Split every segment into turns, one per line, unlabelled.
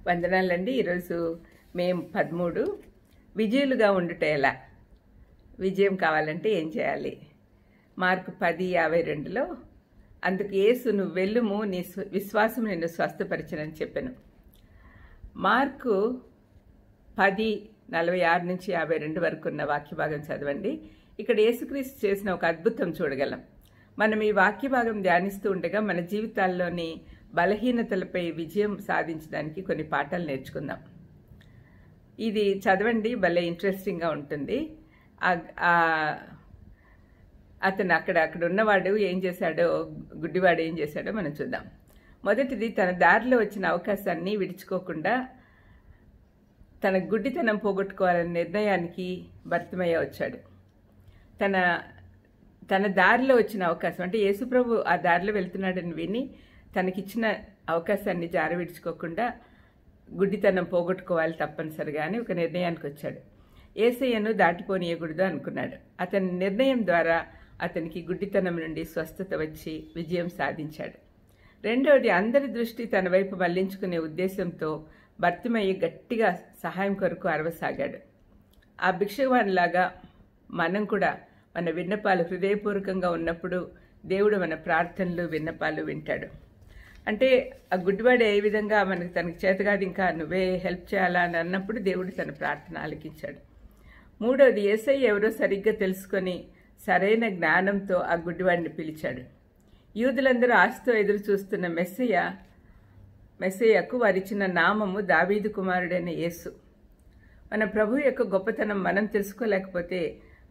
వందనాలండి. ఈరోజు మే 13 విజయులుగా ఉండుట ఎలా, విజయం కావాలంటే ఏం చేయాలి? మార్కు 10:52లో అందుకు యేసు నువ్వు వెళ్ళుము, నీ విశ్వాసం నిన్ను స్వస్థపరిచనని చెప్పాను. మార్కు 10:46 నుంచి 52 వరకు ఉన్న వాక్య భాగం చదవండి. ఇక్కడ యేసుక్రీస్తు చేసిన ఒక అద్భుతం చూడగలం. మనం ఈ వాక్య భాగం ధ్యానిస్తూ ఉండగా మన జీవితాల్లోని బలహీనతలపై విజయం సాధించడానికి కొన్ని పాఠాలు నేర్చుకుందాం. ఇది చదవండి, భలే ఇంట్రెస్టింగ్గా ఉంటుంది. అతను అక్కడ ఉన్నవాడు ఏం చేశాడో, గుడ్డివాడు ఏం చేశాడో మనం చూద్దాం. మొదటిది, తన దారిలో వచ్చిన అవకాశాన్ని విడుచుకోకుండా తన గుడ్డితనం పోగొట్టుకోవాలనే నిర్ణయానికి బర్తిమయ్య వచ్చాడు. తన దారిలో వచ్చిన అవకాశం అంటే యేసుప్రభు ఆ దారిలో వెళ్తున్నాడని విని తనకిచ్చిన అవకాశాన్ని జారవిడుచుకోకుండా గుడ్డితనం పోగొట్టుకోవాలి తప్పనిసరిగా అని ఒక నిర్ణయానికి వచ్చాడు. యేసయ్యను దాటిపోనీయకూడదు అనుకున్నాడు. అతని నిర్ణయం ద్వారా అతనికి గుడ్డితనం నుండి స్వస్థత వచ్చి విజయం సాధించాడు. రెండవది, అందరి దృష్టి తన వైపు మళ్లించుకునే ఉద్దేశంతో బర్తిమయ్య గట్టిగా సహాయం కొరకు అరవసాగాడు. ఆ భిక్షవానిలాగా మనం కూడా మన విన్నపాలు హృదయపూర్వకంగా ఉన్నప్పుడు దేవుడు మన ప్రార్థనలు విన్నపాలు వింటాడు. అంటే ఆ గుడ్డివాడు ఏ విధంగా తనకి చేతగాది, ఇంకా నువ్వే హెల్ప్ చేయాలా అని అన్నప్పుడు దేవుడు తన ప్రార్థన ఆలకించాడు. మూడవది, యేసయ్య ఎవరో సరిగ్గా తెలుసుకొని సరైన జ్ఞానంతో ఆ గుడ్డివాడిని పిలిచాడు. యూదులందరూ ఆశతో ఎదురు చూస్తున్న మెస్సయ్యకు వారిచ్చిన నామము దావీదు కుమారుడైన యేసు. మన ప్రభు యొక్క గొప్పతనం మనం తెలుసుకోలేకపోతే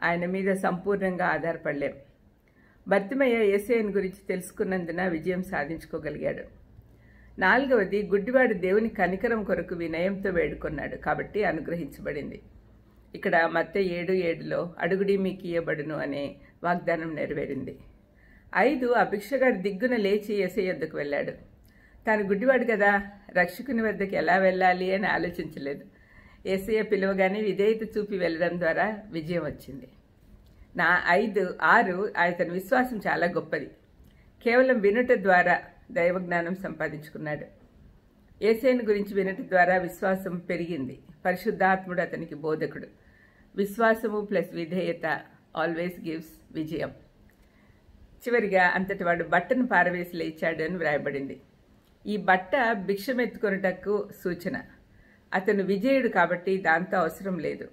ఆయన మీద సంపూర్ణంగా ఆధారపడలేం. బర్తిమయ్య యేసయ్యను గురించి తెలుసుకున్నందున విజయం సాధించుకోగలిగాడు. నాలుగవది, గుడ్డివాడు దేవుని కనికరం కొరకు వినయంతో వేడుకొన్నాడు కాబట్టి అనుగ్రహించబడింది. ఇక్కడ మత్తయి 7:7లో అడుగుడి మీకు ఇయ్యబడును అనే వాగ్దానం నెరవేరింది. 5, ఆ భిక్షగాడు దిగ్గున లేచి యేసయ్య వద్దకు వెళ్ళాడు. తాను గుడ్డివాడు కదా, రక్షకుని వద్దకు ఎలా వెళ్ళాలి అని ఆలోచించలేదు. యేసయ్య పిలువగానే విధేయత చూపి వెళ్ళడం ద్వారా విజయం వచ్చింది. 6, అతని విశ్వాసం చాలా గొప్పది. కేవలం వినుట ద్వారా దైవజ్ఞానం సంపాదించుకున్నాడు. యేసయ్యను గురించి వినుట ద్వారా విశ్వాసం పెరిగింది. పరిశుద్ధాత్ముడు అతనికి బోధకుడు. విశ్వాసము ప్లస్ విధేయత ఆల్వేస్ గివ్స్ విజయం. చివరిగా, అంతటి వాడు బట్టను పారవేసి లేచాడు అని వ్రాయబడింది. ఈ బట్ట భిక్షమెత్తుకొనుటకు సూచన. అతను విజయుడు కాబట్టి దాంతో అవసరం లేదు.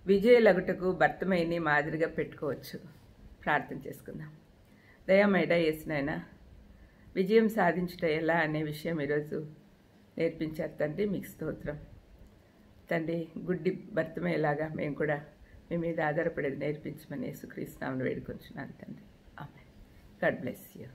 విజయలగుటకు బర్తిమయ్యని మాదిరిగా పెట్టుకోవచ్చు. ప్రార్థన చేసుకుందాం. దయామయుడా యేసునాయనా, విజయం సాధించుట ఎలా అనే విషయం ఈరోజు నేర్పించారు తండ్రి. మీకు స్తోత్రం తండ్రి. గుడ్డి బర్తిమయ్యలాగా మేము కూడా మీ మీద ఆధారపడేది నేర్పించమని యేసుక్రీస్తు నామమున వేడుకొంచున్నాను తండ్రి. ఆమేన్. God bless you.